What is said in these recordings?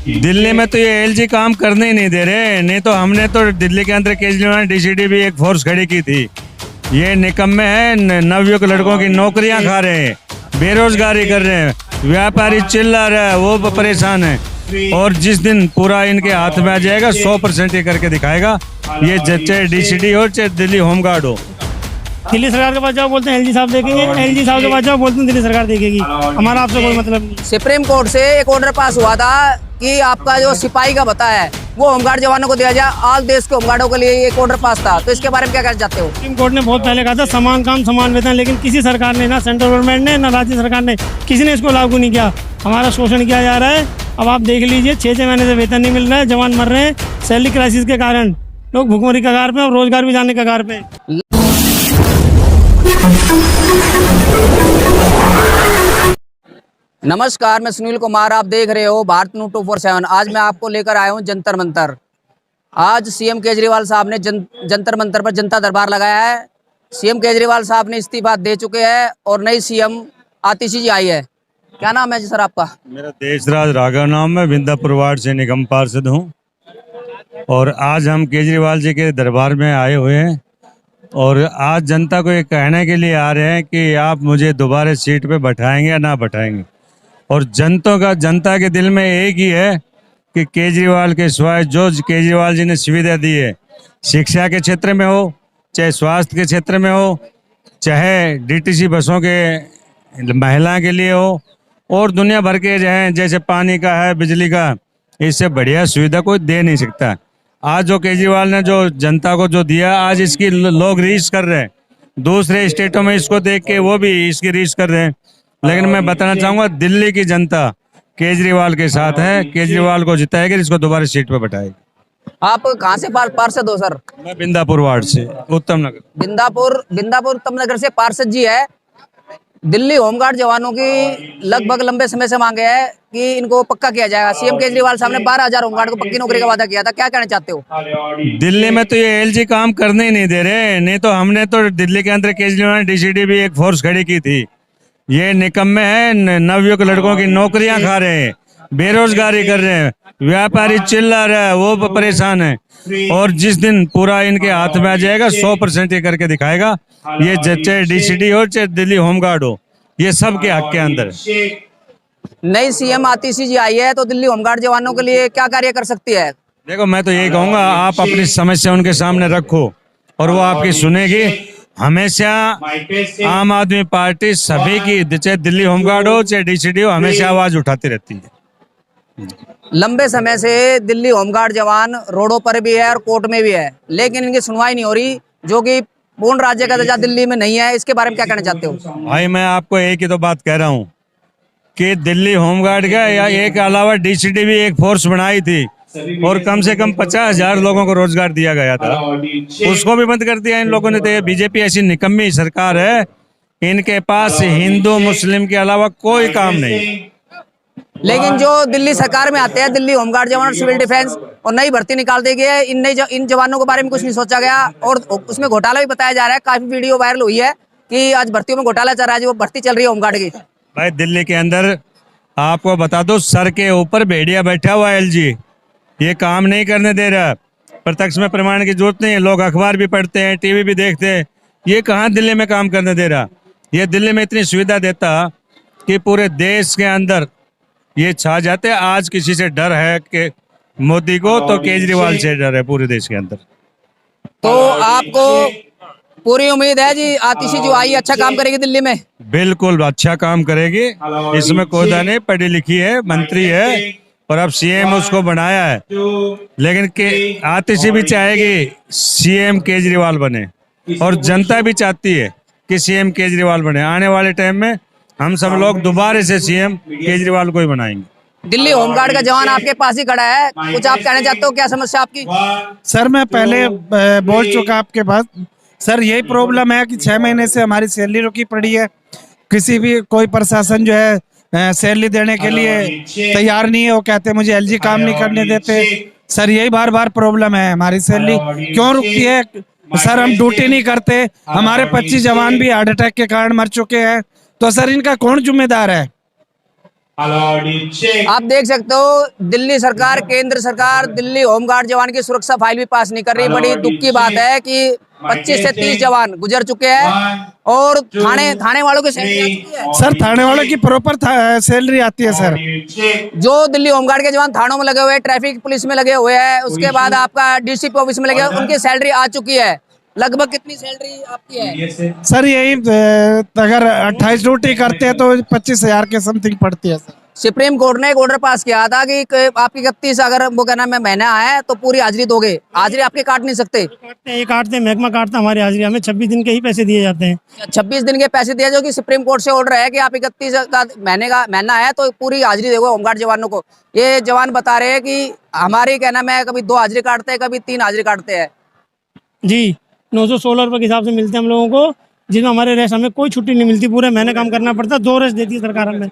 दिल्ली में तो ये एलजी काम करने ही नहीं दे रहे, नहीं तो हमने तो दिल्ली के अंदर केजरीवाल ने डीसीडी भी एक फोर्स खड़ी की थी। ये निकम्मे हैं, नवयुवक लड़कों की नौकरियां खा रहे हैं, बेरोजगारी कर रहे हैं, व्यापारी चिल्ला रहा है, वो परेशान है। और जिस दिन पूरा इनके हाथ में आ जाएगा 100% ये करके दिखाएगा, ये चाहे डीसीडी हो चाहे दिल्ली होमगार्ड हो। दिल्ली सरकार के पास जाओ बोलते हैं एलजी साहब देखेंगे, एलजी साहब के पास जाओ बोलते हैं दिल्ली सरकार देखेगी। हमारा आपसे कोई मतलब नहीं। सुप्रीम कोर्ट से एक ऑर्डर पास हुआ था कि आपका जो सिपाही का भत्ता है वो होमगार्ड जवानों को दिया जाए। ऑल देश के होमगार्डों के लिए एक ऑर्डर पास था, तो इसके बारे में क्या कहना चाहते हो? सुप्रीम कोर्ट ने बहुत पहले कहा था समान काम समान वेतन, लेकिन किसी सरकार ने, ना सेंट्रल गवर्नमेंट ने ना राज्य सरकार ने, किसी ने इसको लागू नहीं किया। हमारा शोषण किया जा रहा है। अब आप देख लीजिए, 6 महीने से वेतन नहीं मिल रहा है, जवान मर रहे हैं सैलरी क्राइसिस के कारण, लोग भुखमरी कगार पे और रोजगार भी जाने कगार पे। नमस्कार, मैं सुनील कुमार, आप देख रहे हो भारत न्यूज़ 247। आज मैं आपको लेकर आया हूं जंतर मंतर। आज सीएम केजरीवाल साहब ने जंतर मंतर पर जनता दरबार लगाया है। सीएम केजरीवाल साहब ने इस्तीफा दे चुके हैं और नई सीएम आतिशी जी आई है। क्या नाम है जी सर आपका? मेरा देशराज राघव नाम है, बिंदापुर वार्ड से निगम पार्षद हूँ। और आज हम केजरीवाल जी के दरबार में आए हुए हैं और आज जनता को ये कहने के लिए आ रहे हैं कि आप मुझे दोबारा सीट पे बैठाएंगे या ना बैठाएंगे। और जनता के दिल में एक ही है कि केजरीवाल के सिवाय जो केजरीवाल जी ने सुविधा दी है, शिक्षा के क्षेत्र में हो, चाहे स्वास्थ्य के क्षेत्र में हो, चाहे डीटीसी बसों के महिला के लिए हो, और दुनिया भर के जो हैं, जैसे पानी का है, बिजली का, इससे बढ़िया सुविधा कोई दे नहीं सकता। आज जो केजरीवाल ने जो जनता को जो दिया, आज इसकी लोग रीस कर रहे हैं। दूसरे स्टेटों में इसको देख के वो भी इसकी रीस कर रहे हैं। लेकिन मैं बताना चाहूंगा, दिल्ली की जनता केजरीवाल के साथ है, केजरीवाल को जिताएगी, इसको दोबारा सीट पर बैठाएगी। आप कहाँ से पार्षद हो सर? मैं बिंदापुर वार्ड से, उत्तम नगर। बिंदापुर उत्तम नगर से पार्षद जी है। दिल्ली होमगार्ड जवानों की लगभग लंबे समय से मांगे है कि इनको पक्का किया जाएगा। सीएम केजरीवाल साहब ने 12,000 होमगार्ड को पक्की नौकरी का वादा किया था। क्या कहना चाहते हो? दिल्ली में तो ये एलजी काम करने ही नहीं दे रहे, नहीं तो हमने तो दिल्ली के अंदर केजरीवाल ने डीसीडी भी एक फोर्स खड़ी की थी। ये निकम्मे हैं, नवयुवक लड़कों की नौकरियां खा रहे हैं, बेरोजगारी कर रहे हैं, व्यापारी चिल्ला रहा है, वो परेशान है। और जिस दिन पूरा इनके हाथ में आ जाएगा 100% ये करके दिखाएगा, ये चाहे डीसीडी हो चाहे दिल्ली होमगार्ड हो, ये सब के हक के अंदर। नई सीएम आतिशी जी आई है, तो दिल्ली होमगार्ड जवानों के लिए क्या कार्य कर सकती है? देखो, मैं तो यही कहूंगा, आप अपनी समस्या उनके सामने रखो और वो आपकी सुनेगी। हमेशा आम आदमी पार्टी सभी की, चाहे दिल्ली होमगार्ड हो चाहे डीसीडी हो, हमेशा आवाज उठाती रहती है। लंबे समय से दिल्ली होमगार्ड जवान रोडों पर भी है और कोर्ट में भी है, लेकिन इनकी सुनवाई नहीं हो रही, जो कि पूर्ण राज्य का दर्जा दिल्ली में नहीं है। इसके बारे में क्या कहना चाहते हो? भाई, मैं आपको एक ही तो बात कह रहा हूँ कि दिल्ली होमगार्ड का या एक अलावा डीसीडी भी एक फोर्स बनाई थी और कम से कम 50,000 लोगों को रोजगार दिया गया था, उसको भी बंद कर दिया इन लोगों ने। तो ये बीजेपी ऐसी निकम्मी सरकार है, इनके पास हिंदू मुस्लिम के अलावा कोई काम नहीं। लेकिन जो दिल्ली सरकार में आते हैं, दिल्ली होमगार्ड जवान और सिविल डिफेंस, और नई भर्ती निकाल दी गई है, इन जवानों के बारे में कुछ नहीं सोचा गया और उसमें घोटाला भी बताया जा रहा है। काफी वीडियो वायरल हुई है कि आज भर्तियों में घोटाला चल रहा है, जो भर्ती चल रही है होमगार्ड की। भाई, दिल्ली के अंदर आपको बता दो, सर के ऊपर भेड़िया बैठा हुआ है एलजी, ये काम नहीं करने दे रहा। प्रत्यक्ष में प्रमाण की जरूरत नहीं है, लोग अखबार भी पढ़ते हैं, टीवी भी देखते हैं, ये कहाँ दिल्ली में काम करने दे रहा। ये दिल्ली में इतनी सुविधा देता कि पूरे देश के अंदर ये छा जाते। आज किसी से डर है कि मोदी को, तो केजरीवाल से डर है पूरे देश के अंदर। तो आपको पूरी उम्मीद है जी आतिशी जो आई अच्छा काम करेगी दिल्ली में? बिल्कुल अच्छा काम करेगी, इसमें कोई नहीं, पढ़ी लिखी है, मंत्री है और अब सीएम उसको बनाया है। लेकिन आतिशी भी चाहेगी सीएम केजरीवाल बने और जनता भी चाहती है कि सीएम केजरीवाल बने। आने वाले टाइम में हम सब लोग दोबारा से सीएम केजरीवाल को ही बनाएंगे। दिल्ली होमगार्ड का जवान आपके पास ही खड़ा है, कुछ आप कहना चाहते हो? क्या समस्या आपकी? सर, मैं पहले बोल चुका आपके पास। सर, यही प्रॉब्लम है कि 6 महीने से हमारी सैलरी रुकी पड़ी है। किसी भी कोई प्रशासन जो है सैलरी देने के लिए तैयार नहीं है। वो कहते हैं मुझे एलजी काम नहीं करने देते। सर, यही बार बार प्रॉब्लम है, हमारी सैलरी क्यों रुकती है? सर, हम ड्यूटी नहीं करते, हमारे 25 जवान भी हार्ट अटैक के कारण मर चुके हैं, तो सर इनका कौन जिम्मेदार है? आप देख सकते हो दिल्ली सरकार, केंद्र सरकार दिल्ली होमगार्ड जवान की सुरक्षा फाइल भी पास नहीं कर रही। बड़ी दुख की बात है कि 25 से 30 जवान गुजर चुके हैं और थाने वालों की सैलरी आ चुकी है। सर थाने वालों की प्रॉपर सैलरी आती है सर। जो दिल्ली होमगार्ड के जवान थानों में लगे हुए हैं, ट्रैफिक पुलिस में लगे हुए हैं, उसके बाद आपका डीसीपी ऑफिस में लगे हुए हैं, उनकी सैलरी आ चुकी है। लगभग कितनी सैलरी आपकी है? सर यही अगर 28 ड्यूटी करते हैं तो 25,000 के समथिंग पड़ती है सर। सुप्रीम कोर्ट ने एक ऑर्डर पास किया था कि आपकी 31 अगर वो कहना मैं महीना है तो पूरी हाजिरी दोगे। हाजिरी आपके काट नहीं सकते। काटते महकमा काटता हमारी हाजिरी, हमें 26 दिन के ही पैसे दिए जाते हैं। 26 दिन के पैसे दिए, जो कि सुप्रीम कोर्ट से ऑर्डर है कि आप 31 का महीना है तो पूरी हाजिरी दोगे होमगार्ड जवानों को। ये जवान बता रहे हैं कि हमारी कहना मैं कभी 2 हाजिरी काटते हैं, कभी 3 हाजिरी काटते हैं। जी 916 रुपये के हिसाब से मिलते हैं हम लोगों को, जिसमें हमारे रेस्ट हमें कोई छुट्टी नहीं मिलती। पूरे महीने काम करना पड़ता है। 2 रेस्ट देती है सरकार हमें।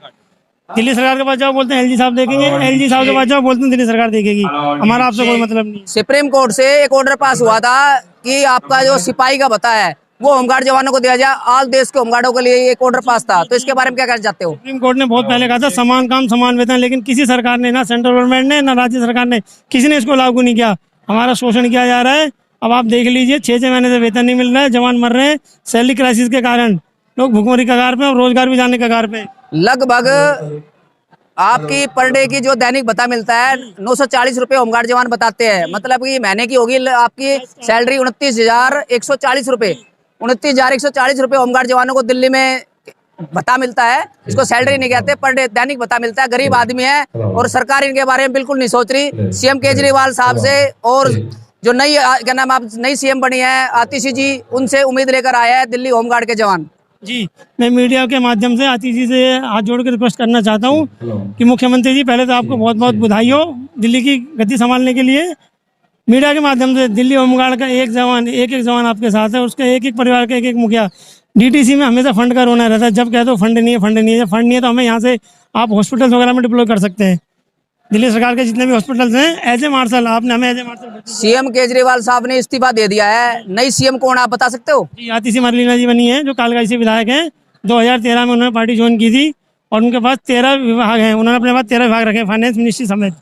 दिल्ली सरकार के पास जाओ बोलते हैं एलजी साहब देखेंगे, एलजी साहब के पास जाओ बोलते हैं दिल्ली सरकार देखेगी। हमारा आपसे कोई मतलब नहीं। सुप्रीम कोर्ट से एक ऑर्डर पास हुआ था कि आपका जो सिपाही का भत्ता है वो होमगार्ड जवानों को दिया जाए। आज देश के होमगार्डों के लिए एक ऑर्डर पास था, तो इसके बारे में क्या कहना चाहते हो? सुप्रीम कोर्ट ने बहुत पहले कहा था समान काम समान वेतन, लेकिन किसी सरकार ने, ना सेंट्रल गवर्नमेंट ने ना राज्य सरकार ने, किसी ने इसको लागू नहीं किया। हमारा शोषण किया जा रहा है। अब आप देख लीजिए 6 महीने से वेतन नहीं मिल रहा है, जवान मर रहे हैं सैलरी क्राइसिस के कारण। लोग भुखमरी कगार पे और रोजगार भी जाने कगार पे। लगभग आपकी पर डे की जो दैनिक भत्ता मिलता है 940 रुपये होमगार्ड जवान बताते हैं। मतलब कि महीने की होगी आपकी सैलरी 29,140 रुपये। 29,140 रुपये होमगार्ड जवानों को दिल्ली में भत्ता मिलता है। इसको सैलरी नहीं कहते, पर डे दैनिक भत्ता मिलता है। गरीब आदमी है और सरकार इनके बारे में बिल्कुल नहीं सोच रही। सीएम केजरीवाल साहब से और जो नई क्या नाम आप नई सीएम बनी है आतिशी जी, उनसे उम्मीद लेकर आया है दिल्ली होमगार्ड के जवान। जी मैं मीडिया के माध्यम से आतिशी से हाथ जोड़ के रिक्वेस्ट करना चाहता हूँ कि मुख्यमंत्री जी पहले तो आपको बहुत बहुत बधाई हो दिल्ली की गद्दी संभालने के लिए। मीडिया के माध्यम से दिल्ली होमगार्ड का एक जवान आपके साथ है, उसके एक परिवार का एक मुखिया। डीटीसी में हमेशा फंड का रोना रहता है, जब कह दो फंड नहीं है, फंड नहीं है। जब फंड नहीं है तो हमें यहाँ से आप हॉस्पिटल्स वगैरह में डिप्लॉय कर सकते हैं। दिल्ली सरकार के जितने भी हॉस्पिटल्स हैं एज ए मार्शल, आपने हमें as a marshal. CM Kejriwal साहब ने इस्तीफा दे दिया है। नई सीएम कौन आप बता सकते हो? जी आतिशी मरलीना जी बनी है, जो कालकाई से विधायक हैं। 2013 में उन्होंने पार्टी ज्वाइन की थी और उनके पास 13 विभाग हैं। उन्होंने अपने पास 13 विभाग रखे, फाइनेंस मिनिस्ट्री समेत।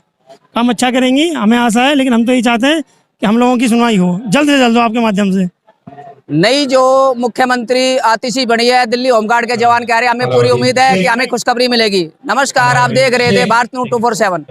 काम अच्छा करेंगी, हमें आशा है। लेकिन हम तो ये चाहते हैं कि हम लोगों की सुनवाई हो जल्द से जल्द हो आपके माध्यम से। नई जो मुख्यमंत्री आतिशी बनी है दिल्ली होमगार्ड के जवान कह रहे हैं हमें पूरी उम्मीद है कि हमें खुशखबरी मिलेगी। नमस्कार, आप देख रहे थे भारत न्यूज़ 24/7।